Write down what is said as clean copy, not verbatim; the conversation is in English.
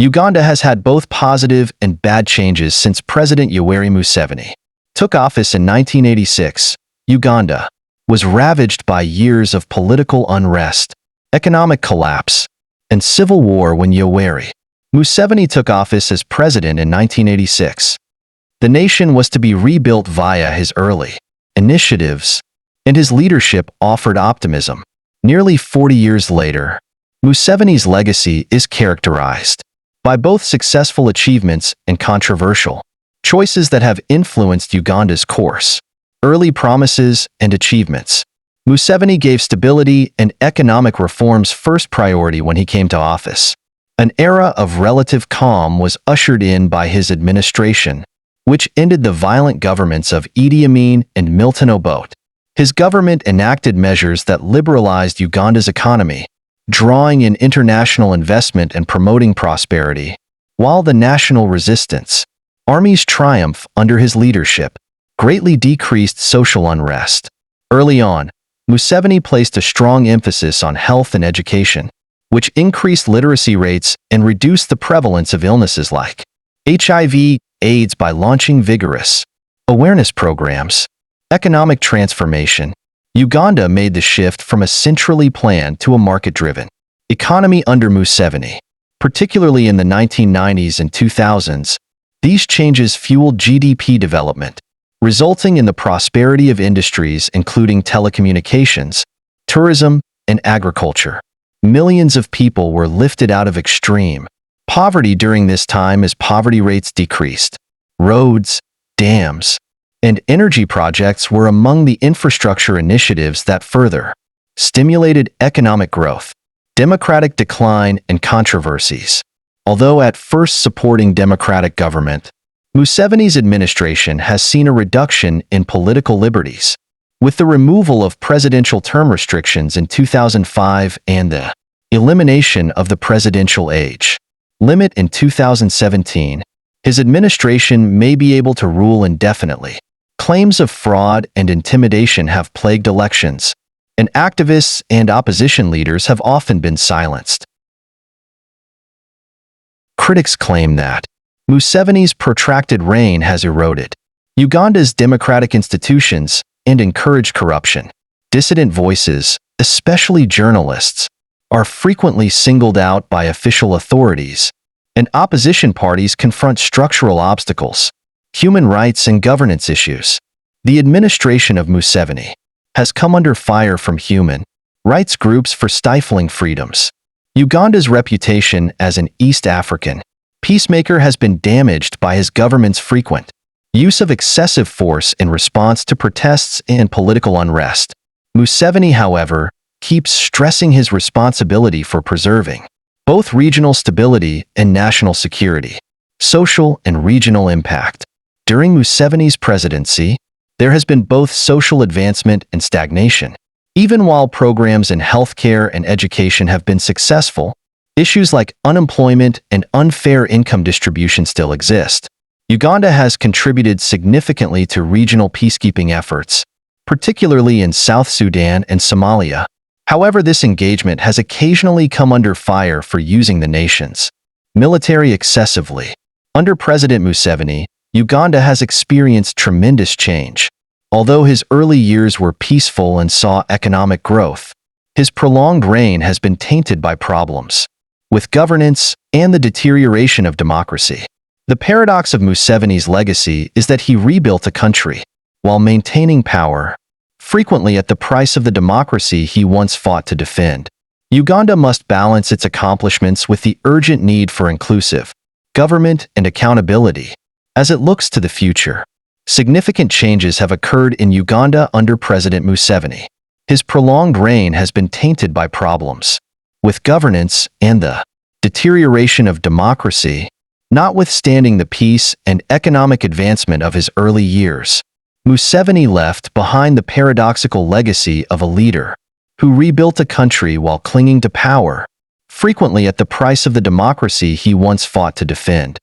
Uganda has had both positive and bad changes since President Yoweri Museveni took office in 1986. Uganda was ravaged by years of political unrest, economic collapse, and civil war when Yoweri Museveni took office as president in 1986. The nation was to be rebuilt via his early initiatives, and his leadership offered optimism. Nearly 40 years later, Museveni's legacy is characterized by both successful achievements and controversial choices that have influenced Uganda's course. Early promises and achievements. Museveni gave stability and economic reforms first priority when he came to office. An era of relative calm was ushered in by his administration, which ended the violent governments of Idi Amin and Milton Obote. His government enacted measures that liberalized Uganda's economy, drawing in international investment and promoting prosperity, while the national resistance army's triumph under his leadership greatly decreased social unrest. Early on, Museveni placed a strong emphasis on health and education, which increased literacy rates and reduced the prevalence of illnesses like HIV/AIDS by launching vigorous awareness programs. Economic transformation. Uganda made the shift from a centrally planned to a market-driven economy under Museveni, particularly in the 1990s and 2000s. These changes fueled GDP development, resulting in the prosperity of industries including telecommunications, tourism, and agriculture. Millions of people were lifted out of extreme poverty during this time as poverty rates decreased. Roads, dams, and energy projects were among the infrastructure initiatives that further stimulated economic growth. Democratic decline and controversies. Although at first supporting democratic government, Museveni's administration has seen a reduction in political liberties, with the removal of presidential term restrictions in 2005 and the elimination of the presidential age limit in 2017. His administration may be able to rule indefinitely. Claims of fraud and intimidation have plagued elections, and activists and opposition leaders have often been silenced. Critics claim that Museveni's protracted reign has eroded Uganda's democratic institutions and encouraged corruption. Dissident voices, especially journalists, are frequently singled out by official authorities, and opposition parties confront structural obstacles, human rights and governance issues. The administration of Museveni has come under fire from human rights groups for stifling freedoms. Uganda's reputation as an East African peacemaker has been damaged by his government's frequent use of excessive force in response to protests and political unrest. Museveni, however, keeps stressing his responsibility for preserving both regional stability and national security. Social and regional impact. During Museveni's presidency, there has been both social advancement and stagnation. Even while programs in healthcare and education have been successful, issues like unemployment and unfair income distribution still exist. Uganda has contributed significantly to regional peacekeeping efforts, particularly in South Sudan and Somalia. However, this engagement has occasionally come under fire for using the nation's military excessively. Under President Museveni, Uganda has experienced tremendous change. Although his early years were peaceful and saw economic growth, his prolonged reign has been tainted by problems with governance and the deterioration of democracy. The paradox of Museveni's legacy is that he rebuilt a country while maintaining power, frequently at the price of the democracy he once fought to defend. Uganda must balance its accomplishments with the urgent need for inclusive government and accountability. As it looks to the future, significant changes have occurred in Uganda under President Museveni. His prolonged reign has been tainted by problems with governance and the deterioration of democracy. Notwithstanding the peace and economic advancement of his early years, Museveni left behind the paradoxical legacy of a leader who rebuilt a country while clinging to power, frequently at the price of the democracy he once fought to defend.